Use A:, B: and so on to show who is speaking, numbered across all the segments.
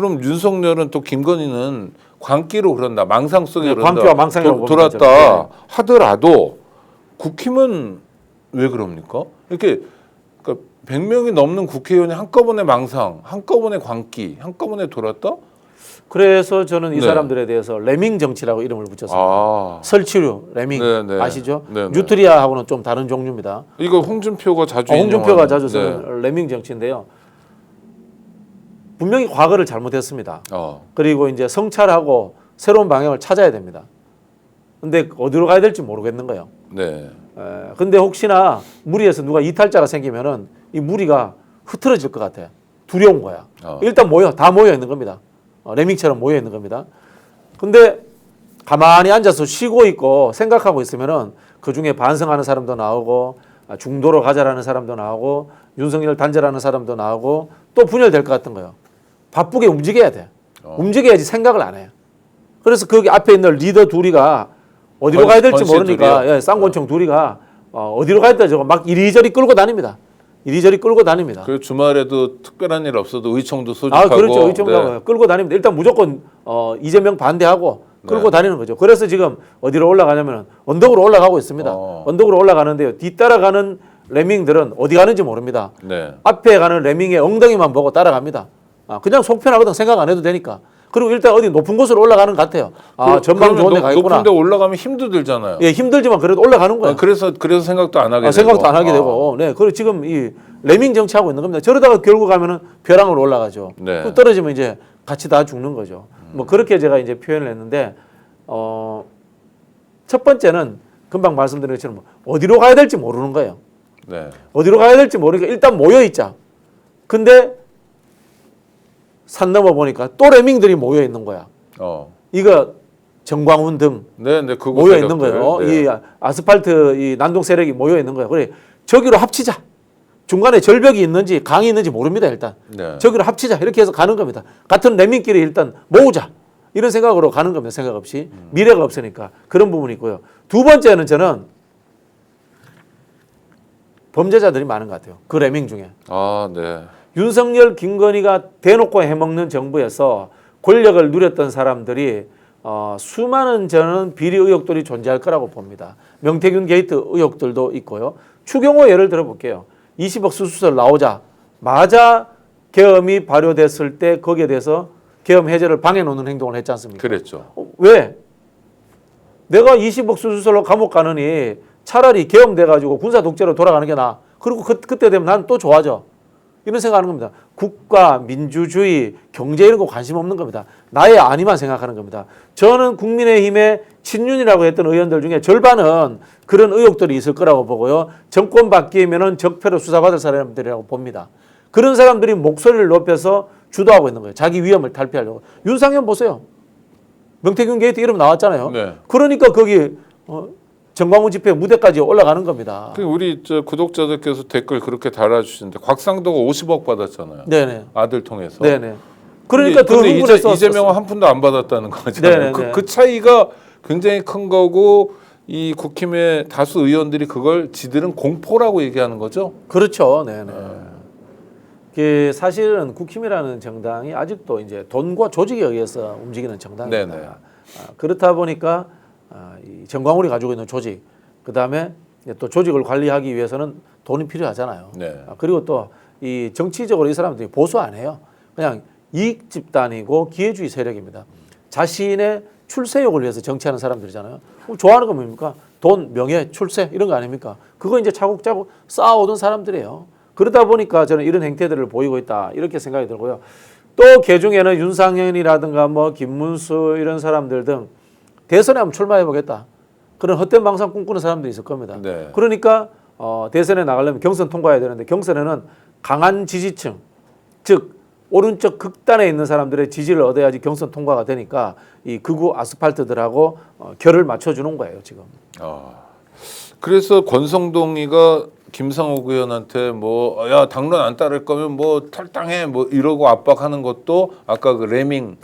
A: 그럼 윤석열은 또 김건희는 광기로 그런다, 망상 속에
B: 네,
A: 그런다,
B: 광기와 망상이라고
A: 돌았다
B: 보면 되죠.
A: 하더라도 국힘은 왜 그럽니까? 이렇게 그러니까 100명이 넘는 국회의원이 한꺼번에 망상, 한꺼번에 광기, 한꺼번에 돌았다?
B: 그래서 저는 이
A: 네.
B: 사람들에 대해서 레밍 정치라고 이름을 붙였습니다.
A: 아,
B: 설치류 레밍
A: 네, 네.
B: 아시죠?
A: 네, 네.
B: 뉴트리아하고는 좀 다른 종류입니다.
A: 이거 홍준표가 자주
B: 홍준표가
A: 인용하는,
B: 자주 쓰는 레밍 정치인데요. 분명히 과거를 잘못했습니다. 그리고 이제 성찰하고 새로운 방향을 찾아야 됩니다. 근데 어디로 가야 될지 모르겠는 거예요.
A: 네.
B: 근데 혹시나 무리해서 누가 이탈자가 생기면은 이 무리가 흐트러질 것 같아요. 두려운 거야. 일단 다 모여 있는 겁니다. 레밍처럼 모여 있는 겁니다. 근데 가만히 앉아서 쉬고 있고 생각하고 있으면은 그 중에 반성하는 사람도 나오고 중도로 가자라는 사람도 나오고 윤석열 단절하는 사람도 나오고 또 분열될 것 같은 거예요. 바쁘게 움직여야 돼. 움직여야지 생각을 안 해요. 그래서 거기 앞에 있는 리더 둘이가 어디로 가야 될지 모르니까 예, 쌍권총 둘이가 어디로 가야 될지 막 이리저리 끌고 다닙니다. 이리저리 끌고 다닙니다.
A: 그 주말에도 특별한 일 없어도 의총도 소집하고.
B: 그렇죠. 의총도 끌고 다닙니다. 일단 무조건 이재명 반대하고 끌고 다니는 거죠. 그래서 지금 어디로 올라가냐면 언덕으로 올라가고 있습니다. 언덕으로 올라가는데요. 뒤따라가는 레밍들은 어디 가는지 모릅니다.
A: 네.
B: 앞에 가는 레밍의 엉덩이만 보고 따라갑니다. 그냥 속편하거든. 생각 안 해도 되니까. 그리고 일단 어디 높은 곳으로 올라가는 것 같아요. 전망 좋은 데 가 있구나.
A: 높은 데 올라가면 힘도 들잖아요.
B: 예, 힘들지만 그래도 올라가는 거예요.
A: 그래서 생각도 안 하게 되고.
B: 생각도 안 하게 되고. 네, 그리고 지금 이 레밍 정치하고 있는 겁니다. 저러다가 결국 가면은 벼랑으로 올라가죠.
A: 네.
B: 또 떨어지면 이제 같이 다 죽는 거죠. 뭐 그렇게 제가 이제 표현을 했는데 첫 번째는 금방 말씀드린 것처럼 어디로 가야 될지 모르는 거예요.
A: 네.
B: 어디로 가야 될지 모르니까 일단 모여 있자. 근데 산 넘어 보니까 또 레밍들이 모여 있는 거야. 이거 정광훈 등
A: 네,
B: 모여 있는 거예요. 네. 이 아스팔트 이 난동 세력이 모여 있는 거예요. 그래 저기로 합치자. 중간에 절벽이 있는지 강이 있는지 모릅니다. 일단 저기로 합치자 이렇게 해서 가는 겁니다. 같은 레밍끼리 일단 모으자 이런 생각으로 가는 겁니다. 생각 없이 미래가 없으니까 그런 부분이 있고요. 두 번째는 저는 범죄자들이 많은 것 같아요. 그 레밍 중에.
A: 네.
B: 윤석열, 김건희가 대놓고 해먹는 정부에서 권력을 누렸던 사람들이 수많은 저는 비리 의혹들이 존재할 거라고 봅니다. 명태균 게이트 의혹들도 있고요. 추경호 예를 들어볼게요. 20억 수수설 나오자마자 계엄이 발효됐을 때 거기에 대해서 계엄 해제를 방해놓는 행동을 했지 않습니까?
A: 그랬죠.
B: 왜? 내가 20억 수수설로 감옥 가느니 차라리 계엄돼가지고 군사 독재로 돌아가는 게 나아. 그리고 그때 되면 난 또 좋아져. 이런 생각하는 겁니다. 국가, 민주주의, 경제 이런 거 관심 없는 겁니다. 나의 안위만 생각하는 겁니다. 저는 국민의힘의 친윤이라고 했던 의원들 중에 절반은 그런 의혹들이 있을 거라고 보고요. 정권 바뀌면은 적폐로 수사받을 사람들이라고 봅니다. 그런 사람들이 목소리를 높여서 주도하고 있는 거예요. 자기 위험을 탈피하려고. 윤상현 보세요. 명태균 게이트 이름 나왔잖아요.
A: 네.
B: 그러니까 거기 정광훈 집회 무대까지 올라가는 겁니다.
A: 우리 구독자들께서 댓글 그렇게 달아주시는데 곽상도가 50억 받았잖아요.
B: 네네.
A: 아들 통해서.
B: 네네. 그러니까 더
A: 근데
B: 흥분해서
A: 이재명은 한 푼도 안 받았다는 거잖아요. 그 차이가 굉장히 큰 거고 이 국힘의 다수 의원들이 그걸 지들은 공포라고 얘기하는 거죠.
B: 그렇죠. 네네. 그 사실은 국힘이라는 정당이 아직도 이제 돈과 조직에 의해서 움직이는 정당입니다.
A: 네네.
B: 그렇다 보니까 이 정광훈이 가지고 있는 조직, 그 다음에 또 조직을 관리하기 위해서는 돈이 필요하잖아요.
A: 네.
B: 그리고 또 이 정치적으로 이 사람들이 보수 안 해요. 그냥 이익 집단이고 기회주의 세력입니다. 자신의 출세욕을 위해서 정치하는 사람들이잖아요. 좋아하는 건 뭡니까? 돈, 명예, 출세 이런 거 아닙니까? 그거 이제 차곡차곡 쌓아오던 사람들이에요. 그러다 보니까 저는 이런 행태들을 보이고 있다 이렇게 생각이 들고요. 또 개중에는 윤상현이라든가 뭐 김문수 이런 사람들 등 대선에 한번 출마해 보겠다. 그런 헛된 망상 꿈꾸는 사람들이 있을 겁니다.
A: 네.
B: 그러니까 대선에 나가려면 경선 통과해야 되는데 경선에는 강한 지지층, 즉 오른쪽 극단에 있는 사람들의 지지를 얻어야지 경선 통과가 되니까 이 극우 아스팔트들하고 결을 맞춰주는 거예요 지금.
A: 그래서 권성동이가 김상옥 의원한테 뭐 야 당론 안 따를 거면 뭐 탈당해 뭐 이러고 압박하는 것도 아까 그
B: 레밍이죠.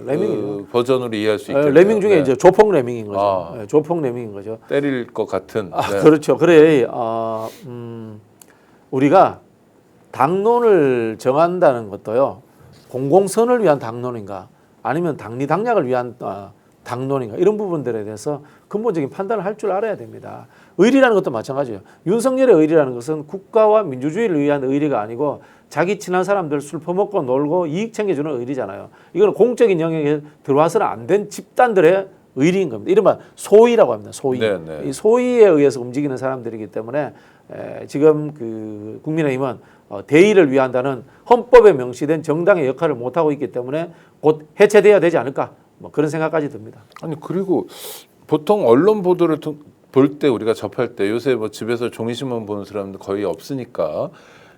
B: 레밍이죠.
A: 버전으로 이해할 수 있겠네요.
B: 레밍 중에 이제 조폭 레밍인 거죠. 조폭 레밍인 거죠.
A: 때릴 것 같은. 네.
B: 그렇죠. 그래 우리가 당론을 정한다는 것도요. 공공선을 위한 당론인가 아니면 당리당략을 위한 당론인가 이런 부분들에 대해서 근본적인 판단을 할 줄 알아야 됩니다. 의리라는 것도 마찬가지예요. 윤석열의 의리라는 것은 국가와 민주주의를 위한 의리가 아니고 자기 친한 사람들 술 퍼먹고 놀고 이익 챙겨주는 의리잖아요. 이거는 공적인 영역에 들어와서는 안 된 집단들의 의리인 겁니다. 이른바 소위라고 합니다. 소위.
A: 네네.
B: 이 소위에 의해서 움직이는 사람들이기 때문에 지금 그 국민의힘은 대의를 위한다는 헌법에 명시된 정당의 역할을 못하고 있기 때문에 곧 해체돼야 되지 않을까 뭐 그런 생각까지 듭니다.
A: 아니 그리고 보통 언론 보도를 볼 때 우리가 접할 때 요새 뭐 집에서 종이신문 보는 사람들 거의 없으니까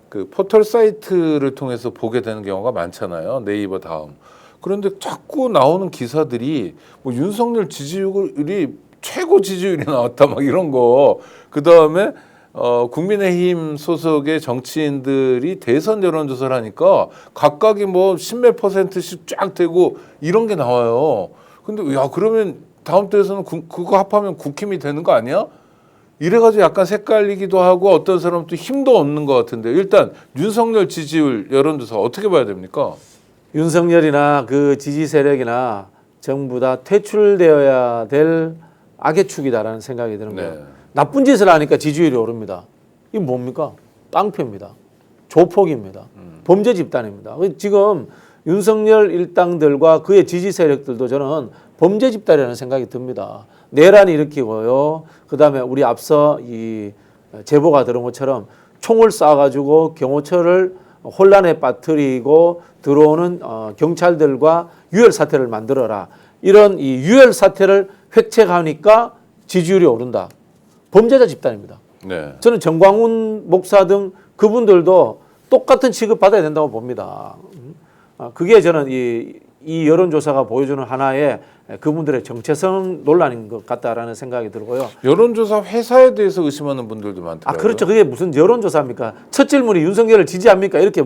A: 그 포털 사이트를 통해서 보게 되는 경우가 많잖아요. 네이버 다음. 그런데 자꾸 나오는 기사들이 뭐 윤석열 지지율이 최고 지지율이 나왔다 막 이런 거. 그 다음에 국민의힘 소속의 정치인들이 대선 여론조사를 하니까 각각이 뭐 십몇 %씩 쫙 되고 이런 게 나와요. 근데 야 그러면 다음 대선은 그거 합하면 국힘이 되는 거 아니야? 이래가지고 약간 색깔리기도 하고 어떤 사람은 또 힘도 없는 것 같은데 일단 윤석열 지지율 여론조사 어떻게 봐야 됩니까?
B: 윤석열이나 그 지지 세력이나 전부 다 퇴출되어야 될 악의 축이다라는 생각이 드는 거예요.
A: 네.
B: 나쁜 짓을 하니까 지지율이 오릅니다. 이게 뭡니까? 깡패입니다. 조폭입니다. 범죄 집단입니다. 지금 윤석열 일당들과 그의 지지 세력들도 저는 범죄 집단이라는 생각이 듭니다. 내란을 일으키고요. 그다음에 우리 앞서 이 제보가 들은 것처럼 총을 쏴가지고 경호처를 혼란에 빠뜨리고 들어오는 경찰들과 유혈 사태를 만들어라. 이런 이 유혈 사태를 획책하니까 지지율이 오른다. 범죄자 집단입니다.
A: 네.
B: 저는 정광훈 목사 등 그분들도 똑같은 취급받아야 된다고 봅니다. 그게 저는 이 여론조사가 보여주는 하나의 그분들의 정체성 논란인 것 같다라는 생각이 들고요.
A: 여론조사 회사에 대해서 의심하는 분들도 많더라고요.
B: 그렇죠. 그게 무슨 여론조사입니까? 첫 질문이 윤석열을 지지합니까? 이렇게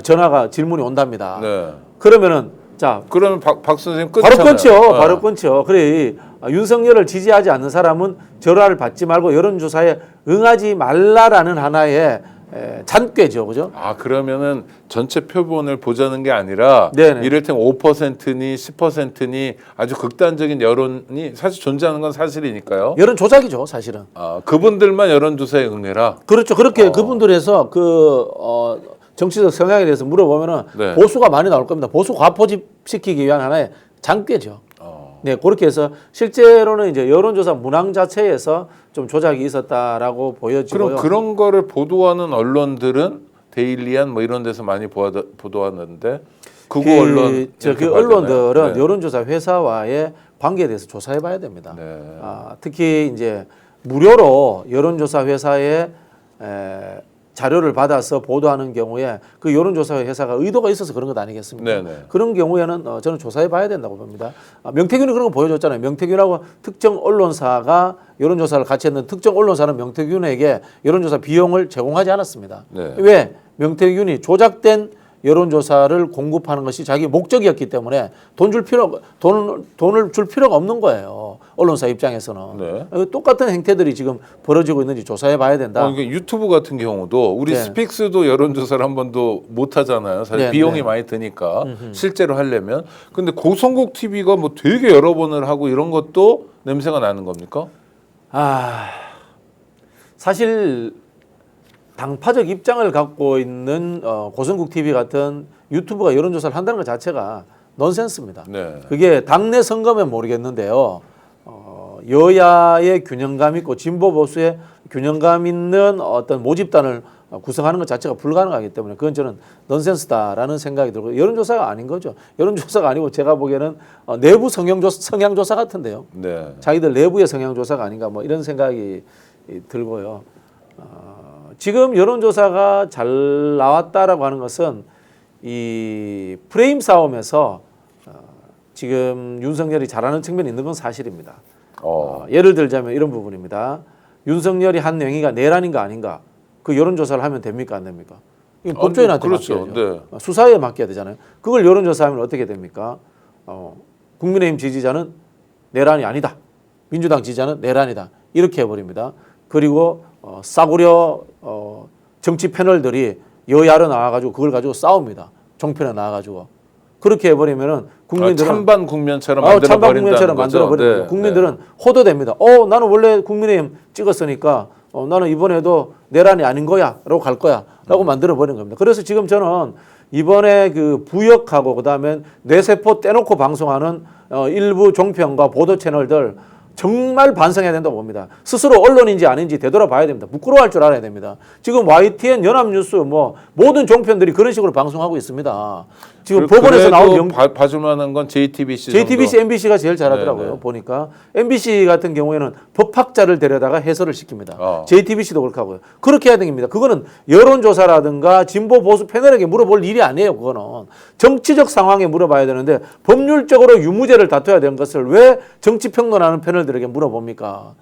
B: 전화가 질문이 온답니다.
A: 네.
B: 그러면은 자
A: 그러면 박 선생님
B: 바로
A: 끊잖아요.
B: 끊죠.
A: 네.
B: 바로 끊죠. 그래 윤석열을 지지하지 않는 사람은 전화를 받지 말고 여론조사에 응하지 말라라는 하나의 잔꾀죠, 그죠?
A: 아 그러면은 전체 표본을 보자는 게 아니라
B: 네네.
A: 이를테면 5%니 10%니 아주 극단적인 여론이 사실 존재하는 건 사실이니까요.
B: 여론 조작이죠, 사실은.
A: 아 그분들만 여론조사에 응해라.
B: 그렇죠. 그렇게 그분들에서 정치적 성향에 대해서 물어보면은
A: 네.
B: 보수가 많이 나올 겁니다. 보수 과포집시키기 위한 하나의 장꾀죠. 네, 그렇게 해서 실제로는 이제 여론조사 문항 자체에서 좀 조작이 있었다라고 보여지고요.
A: 그럼 그런 거를 보도하는 언론들은 데일리안 뭐 이런 데서 많이 보도하는데 극우 언론 이렇게
B: 그
A: 봐야
B: 언론들은
A: 되나요? 네.
B: 여론조사 회사와의 관계에 대해서 조사해봐야 됩니다.
A: 네.
B: 특히 이제 무료로 여론조사 회사에 자료를 받아서 보도하는 경우에 그 여론조사 회사가 의도가 있어서 그런 것 아니겠습니까?
A: 네네.
B: 그런 경우에는 저는 조사해 봐야 된다고 봅니다. 명태균이 그런 거 보여줬잖아요. 명태균하고 특정 언론사가 여론조사를 같이 했는데 특정 언론사는 명태균에게 여론조사 비용을 제공하지 않았습니다.
A: 네.
B: 왜? 명태균이 조작된 여론조사를 공급하는 것이 자기 목적이었기 때문에 돈을 줄 필요가 없는 거예요. 언론사 입장에서는.
A: 네.
B: 똑같은 행태들이 지금 벌어지고 있는지 조사해 봐야 된다.
A: 이게 유튜브 같은 경우도 우리
B: 네.
A: 스픽스도 여론조사를 한 번도 못 하잖아요. 사실
B: 네,
A: 비용이
B: 네.
A: 많이 드니까 실제로 하려면. 근데 고성국 TV가 뭐 되게 여러 번을 하고 이런 것도 냄새가 나는 겁니까?
B: 사실 당파적 입장을 갖고 있는 고성국 TV 같은 유튜브가 여론조사를 한다는 것 자체가 넌센스입니다.
A: 네.
B: 그게 당내 선거면 모르겠는데요. 여야의 균형감 있고 진보 보수의 균형감 있는 어떤 모집단을 구성하는 것 자체가 불가능하기 때문에 그건 저는 넌센스다라는 생각이 들고 여론조사가 아닌 거죠. 여론조사가 아니고 제가 보기에는 내부 성향조사 같은데요.
A: 네.
B: 자기들 내부의 성향조사가 아닌가 뭐 이런 생각이 들고요. 지금 여론조사가 잘 나왔다라고 하는 것은 이 프레임 싸움에서 지금 윤석열이 잘하는 측면이 있는 건 사실입니다. 예를 들자면 이런 부분입니다. 윤석열이 한 행위가 내란인가 아닌가 그 여론조사를 하면 됩니까 안 됩니까? 이건 법조인한테
A: 그렇죠.
B: 맡겨야죠.
A: 네.
B: 수사에 맡겨야 되잖아요. 그걸 여론조사하면 어떻게 됩니까? 국민의힘 지지자는 내란이 아니다. 민주당 지지자는 내란이다. 이렇게 해버립니다. 그리고 싸구려 정치 패널들이 여야로 나와가지고 그걸 가지고 싸웁니다. 종편에 나와가지고 그렇게 해버리면은 국민들은
A: 찬반 국면처럼 만들어
B: 찬반
A: 버린다는
B: 국면처럼
A: 거죠.
B: 만들어 버리면
A: 네,
B: 국민들은 호도됩니다. 나는 원래 국민의힘 찍었으니까 나는 이번에도 내란이 아닌 거야라고 갈 거야라고 만들어 버린 겁니다. 그래서 지금 저는 이번에 그 부역하고 그다음에 뇌세포 떼놓고 방송하는 일부 종편과 보도 채널들 정말 반성해야 된다고 봅니다. 스스로 언론인지 아닌지 되돌아봐야 됩니다. 부끄러워할 줄 알아야 됩니다. 지금 YTN, 연합뉴스 뭐 모든 종편들이 그런 식으로 방송하고 있습니다. 지금 법원에서 나온
A: 봐줄 만한 건 JTBC
B: JTBC,
A: 정도.
B: MBC가 제일 잘하더라고요.
A: 네네.
B: 보니까 MBC 같은 경우에는 법학자를 데려다가 해설을 시킵니다. JTBC도 그렇게 하고요. 그렇게 해야 됩니다. 그거는 여론조사라든가 진보 보수 패널에게 물어볼 일이 아니에요. 그거는 정치적 상황에 물어봐야 되는데 법률적으로 유무죄를 다퉈야 되는 것을 왜 정치평론하는 패널들에게 물어봅니까?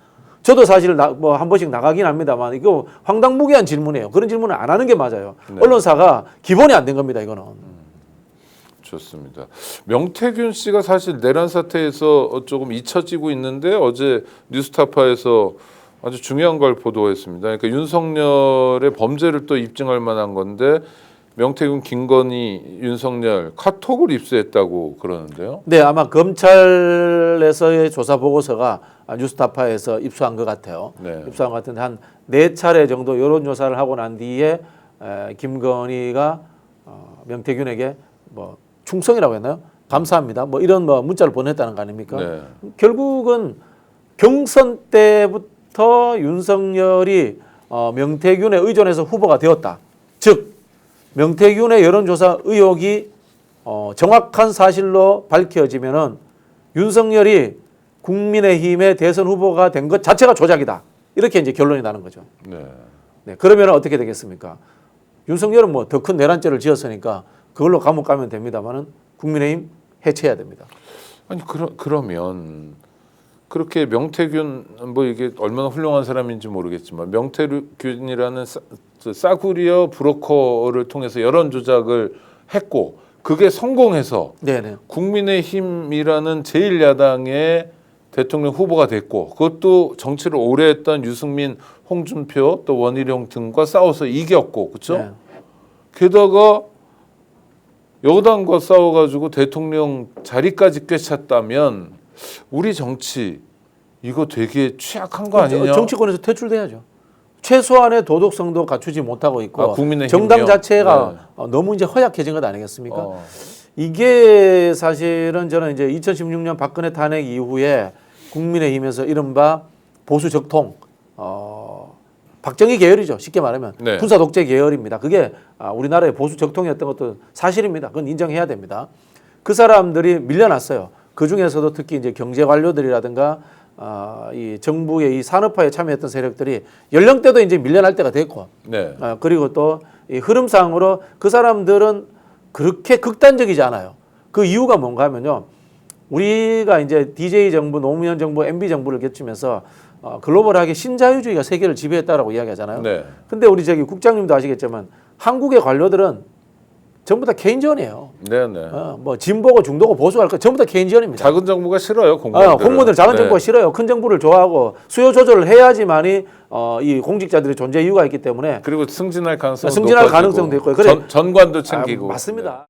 B: 저도 사실 뭐 한 번씩 나가긴 합니다만 이거 황당무계한 질문이에요. 그런 질문을 안 하는 게 맞아요.
A: 네.
B: 언론사가 기본이 안 된 겁니다. 이거는.
A: 좋습니다. 명태균 씨가 사실 내란 사태에서 조금 잊혀지고 있는데 어제 뉴스타파에서 아주 중요한 걸 보도했습니다. 그러니까 윤석열의 범죄를 또 입증할 만한 건데 명태균, 김건희, 윤석열 카톡을 입수했다고 그러는데요.
B: 네, 아마 검찰에서의 조사 보고서가 뉴스타파에서 입수한 것 같아요.
A: 네.
B: 입수한 것 같은데 한 4차례 정도 여론조사를 하고 난 뒤에 김건희가 명태균에게 뭐 충성이라고 했나요? 감사합니다. 뭐 이런 뭐 문자를 보냈다는 거 아닙니까?
A: 네.
B: 결국은 경선 때부터 윤석열이 명태균에 의존해서 후보가 되었다. 즉 명태균의 여론조사 의혹이 정확한 사실로 밝혀지면은 윤석열이 국민의힘의 대선 후보가 된 것 자체가 조작이다. 이렇게 이제 결론이 나는 거죠.
A: 네.
B: 네, 그러면 어떻게 되겠습니까? 윤석열은 뭐 더 큰 내란죄를 지었으니까 그걸로 감옥 가면 됩니다만은 국민의힘 해체해야 됩니다.
A: 아니 그러면 그렇게 명태균 뭐 이게 얼마나 훌륭한 사람인지 모르겠지만 명태균이라는 싸구려 브로커를 통해서 여론 조작을 했고 그게 성공해서
B: 네네.
A: 국민의힘이라는 제1야당의 대통령 후보가 됐고 그것도 정치를 오래 했던 유승민, 홍준표 또 원희룡 등과 싸워서 이겼고 그렇죠?
B: 네.
A: 게다가 여당과 싸워가지고 대통령 자리까지 꿰찼다면 우리 정치 이거 되게 취약한 거 아니냐?
B: 정치권에서 퇴출돼야죠. 최소한의 도덕성도 갖추지 못하고 있고
A: 국민의힘이요?
B: 정당 자체가 너무 이제 허약해진 것 아니겠습니까? 이게 사실은 저는 이제 2016년 박근혜 탄핵 이후에 국민의힘에서 이른바 보수 적통 박정희 계열이죠. 쉽게 말하면
A: 네.
B: 군사 독재 계열입니다. 그게 우리나라의 보수 적통이었던 것도 사실입니다. 그건 인정해야 됩니다. 그 사람들이 밀려났어요. 그 중에서도 특히 이제 경제 관료들이라든가 이 정부의 이 산업화에 참여했던 세력들이 연령대도 이제 밀려날 때가 됐고,
A: 네.
B: 그리고 또 이 흐름상으로 그 사람들은 그렇게 극단적이지 않아요. 그 이유가 뭔가 하면요. 우리가 이제 DJ 정부, 노무현 정부, MB 정부를 거치면서 글로벌하게 신자유주의가 세계를 지배했다라고 이야기하잖아요.
A: 네.
B: 근데 우리 저기 국장님도 아시겠지만 한국의 관료들은 전부 다 케인지언이에요.
A: 네네.
B: 뭐 진보고 중도고 보수할 거 전부 다 케인지언입니다.
A: 작은 정부가 싫어요 공무원들.
B: 공무원들 작은 정부가 싫어요. 큰 정부를 좋아하고 수요 조절을 해야지만이 이 공직자들의 존재 이유가 있기 때문에
A: 그리고 승진할 가능성도
B: 승진할 가능성도 있고요. 그래.
A: 전관도 챙기고.
B: 맞습니다.